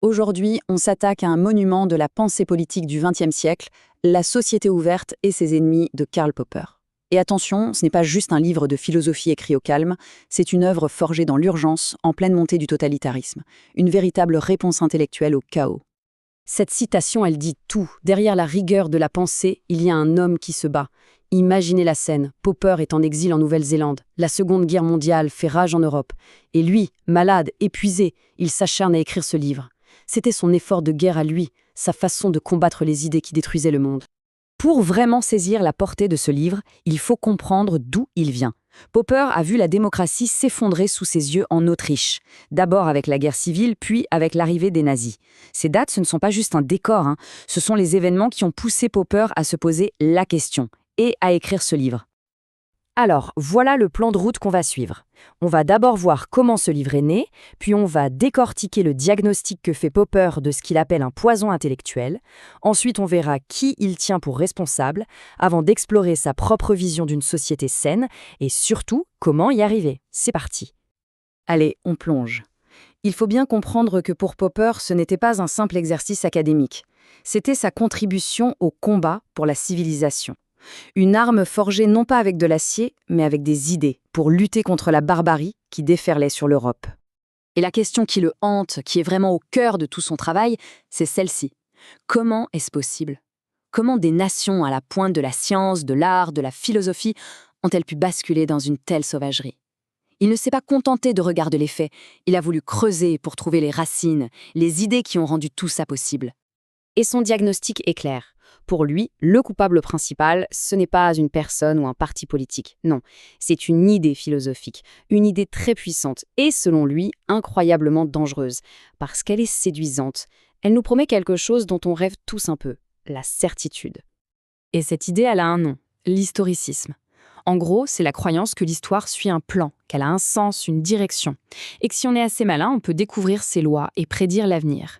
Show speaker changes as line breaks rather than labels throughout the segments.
Aujourd'hui, on s'attaque à un monument de la pensée politique du XXe siècle, La Société ouverte et ses ennemis de Karl Popper. Et attention, ce n'est pas juste un livre de philosophie écrit au calme, c'est une œuvre forgée dans l'urgence, en pleine montée du totalitarisme. Une véritable réponse intellectuelle au chaos. Cette citation, elle dit tout. Derrière la rigueur de la pensée, il y a un homme qui se bat. Imaginez la scène. Popper est en exil en Nouvelle-Zélande. La Seconde Guerre mondiale fait rage en Europe. Et lui, malade, épuisé, il s'acharne à écrire ce livre. C'était son effort de guerre à lui, sa façon de combattre les idées qui détruisaient le monde. Pour vraiment saisir la portée de ce livre, il faut comprendre d'où il vient. Popper a vu la démocratie s'effondrer sous ses yeux en Autriche, d'abord avec la guerre civile, puis avec l'arrivée des nazis. Ces dates, ce ne sont pas juste un décor, ce sont les événements qui ont poussé Popper à se poser la question et à écrire ce livre. Alors, voilà le plan de route qu'on va suivre. On va d'abord voir comment ce livre est né, puis on va décortiquer le diagnostic que fait Popper de ce qu'il appelle un poison intellectuel. Ensuite, on verra qui il tient pour responsable, avant d'explorer sa propre vision d'une société saine, et surtout, comment y arriver. C'est parti. Allez, on plonge. Il faut bien comprendre que pour Popper, ce n'était pas un simple exercice académique. C'était sa contribution au combat pour la civilisation. Une arme forgée non pas avec de l'acier, mais avec des idées, pour lutter contre la barbarie qui déferlait sur l'Europe. Et la question qui le hante, qui est vraiment au cœur de tout son travail, c'est celle-ci. Comment est-ce possible ? Comment des nations à la pointe de la science, de l'art, de la philosophie ont-elles pu basculer dans une telle sauvagerie ? Il ne s'est pas contenté de regarder les faits, il a voulu creuser pour trouver les racines, les idées qui ont rendu tout ça possible. Et son diagnostic est clair. Pour lui, le coupable principal, ce n'est pas une personne ou un parti politique. Non, c'est une idée philosophique, une idée très puissante et, selon lui, incroyablement dangereuse. Parce qu'elle est séduisante. Elle nous promet quelque chose dont on rêve tous un peu, la certitude. Et cette idée, elle a un nom, l'historicisme. En gros, c'est la croyance que l'histoire suit un plan, qu'elle a un sens, une direction. Et que si on est assez malin, on peut découvrir ses lois et prédire l'avenir.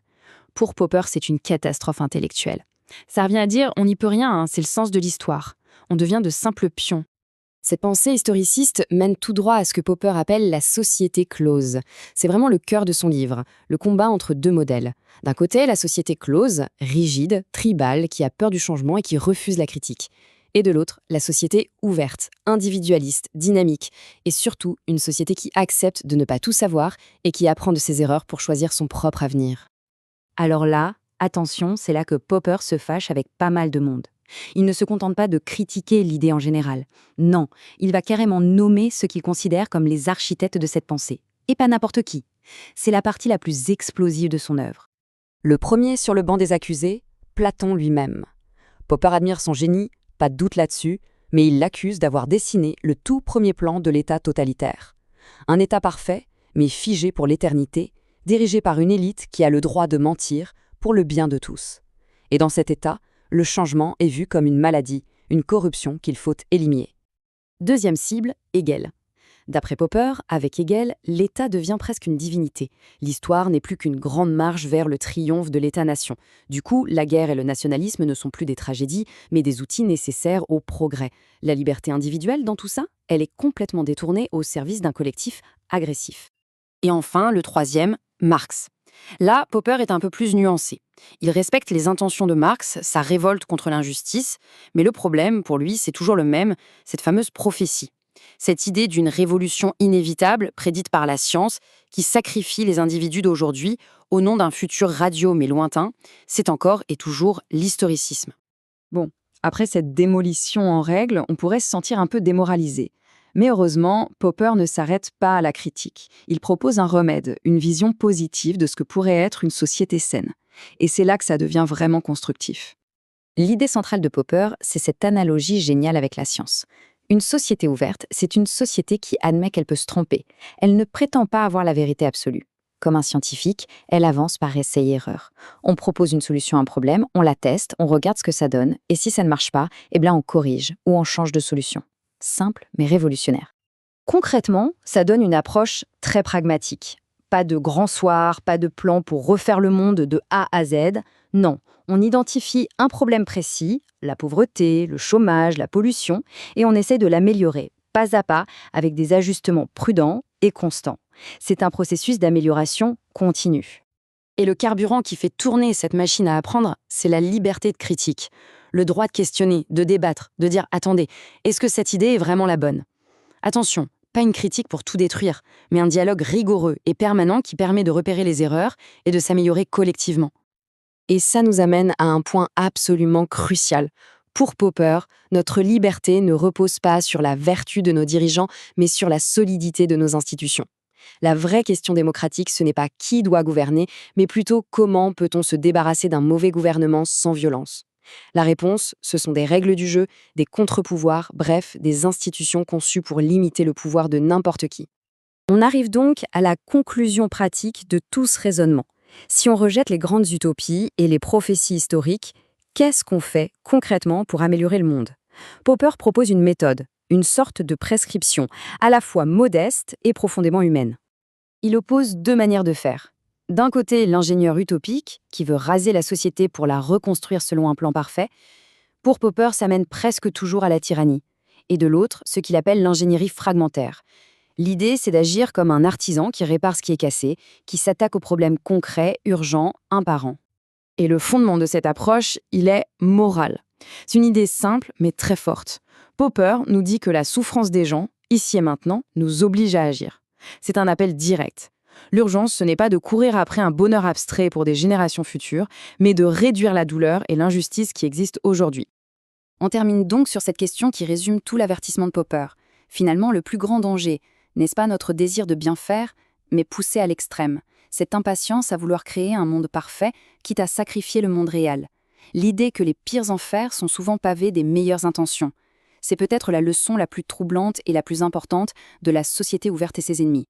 Pour Popper, c'est une catastrophe intellectuelle. Ça revient à dire, on n'y peut rien, c'est le sens de l'histoire. On devient de simples pions. Cette pensée historiciste mène tout droit à ce que Popper appelle la société close. C'est vraiment le cœur de son livre, le combat entre deux modèles. D'un côté, la société close, rigide, tribale, qui a peur du changement et qui refuse la critique. Et de l'autre, la société ouverte, individualiste, dynamique, et surtout une société qui accepte de ne pas tout savoir et qui apprend de ses erreurs pour choisir son propre avenir. Alors là, attention, c'est là que Popper se fâche avec pas mal de monde. Il ne se contente pas de critiquer l'idée en général. Non, il va carrément nommer ceux qu'il considère comme les architectes de cette pensée. Et pas n'importe qui. C'est la partie la plus explosive de son œuvre. Le premier sur le banc des accusés, Platon lui-même. Popper admire son génie, pas de doute là-dessus, mais il l'accuse d'avoir dessiné le tout premier plan de l'État totalitaire. Un État parfait, mais figé pour l'éternité, dirigé par une élite qui a le droit de mentir pour le bien de tous. Et dans cet état, le changement est vu comme une maladie, une corruption qu'il faut éliminer. Deuxième cible, Hegel. D'après Popper, avec Hegel, l'État devient presque une divinité. L'histoire n'est plus qu'une grande marche vers le triomphe de l'État-nation. Du coup, la guerre et le nationalisme ne sont plus des tragédies, mais des outils nécessaires au progrès. La liberté individuelle dans tout ça, elle est complètement détournée au service d'un collectif agressif. Et enfin, le troisième, Marx. Là, Popper est un peu plus nuancé. Il respecte les intentions de Marx, sa révolte contre l'injustice, mais le problème, pour lui, c'est toujours le même, cette fameuse prophétie. Cette idée d'une révolution inévitable, prédite par la science, qui sacrifie les individus d'aujourd'hui au nom d'un futur radieux mais lointain, c'est encore et toujours l'historicisme. Bon, après cette démolition en règle, on pourrait se sentir un peu démoralisé. Mais heureusement, Popper ne s'arrête pas à la critique. Il propose un remède, une vision positive de ce que pourrait être une société saine. Et c'est là que ça devient vraiment constructif. L'idée centrale de Popper, c'est cette analogie géniale avec la science. Une société ouverte, c'est une société qui admet qu'elle peut se tromper. Elle ne prétend pas avoir la vérité absolue. Comme un scientifique, elle avance par essai et erreur. On propose une solution à un problème, on la teste, on regarde ce que ça donne, et si ça ne marche pas, on corrige ou on change de solution. Simple mais révolutionnaire. Concrètement, ça donne une approche très pragmatique. Pas de grand soir, pas de plan pour refaire le monde de A à Z. Non, on identifie un problème précis, la pauvreté, le chômage, la pollution, et on essaie de l'améliorer, pas à pas, avec des ajustements prudents et constants. C'est un processus d'amélioration continue. Et le carburant qui fait tourner cette machine à apprendre, c'est la liberté de critique. Le droit de questionner, de débattre, de dire « Attendez, est-ce que cette idée est vraiment la bonne ?» Attention, pas une critique pour tout détruire, mais un dialogue rigoureux et permanent qui permet de repérer les erreurs et de s'améliorer collectivement. Et ça nous amène à un point absolument crucial. Pour Popper, notre liberté ne repose pas sur la vertu de nos dirigeants, mais sur la solidité de nos institutions. La vraie question démocratique, ce n'est pas qui doit gouverner, mais plutôt comment peut-on se débarrasser d'un mauvais gouvernement sans violence. La réponse, ce sont des règles du jeu, des contre-pouvoirs, bref, des institutions conçues pour limiter le pouvoir de n'importe qui. On arrive donc à la conclusion pratique de tout ce raisonnement. Si on rejette les grandes utopies et les prophéties historiques, qu'est-ce qu'on fait concrètement pour améliorer le monde? Popper propose une méthode, une sorte de prescription, à la fois modeste et profondément humaine. Il oppose deux manières de faire. D'un côté, l'ingénieur utopique, qui veut raser la société pour la reconstruire selon un plan parfait. Pour Popper, ça mène presque toujours à la tyrannie. Et de l'autre, ce qu'il appelle l'ingénierie fragmentaire. L'idée, c'est d'agir comme un artisan qui répare ce qui est cassé, qui s'attaque aux problèmes concrets, urgents, un par un. Et le fondement de cette approche, il est moral. C'est une idée simple, mais très forte. Popper nous dit que la souffrance des gens, ici et maintenant, nous oblige à agir. C'est un appel direct. L'urgence, ce n'est pas de courir après un bonheur abstrait pour des générations futures, mais de réduire la douleur et l'injustice qui existent aujourd'hui. On termine donc sur cette question qui résume tout l'avertissement de Popper. Finalement, le plus grand danger, n'est-ce pas notre désir de bien faire, mais poussé à l'extrême, cette impatience à vouloir créer un monde parfait, quitte à sacrifier le monde réel. L'idée que les pires enfers sont souvent pavés des meilleures intentions. C'est peut-être la leçon la plus troublante et la plus importante de la société ouverte et ses ennemis.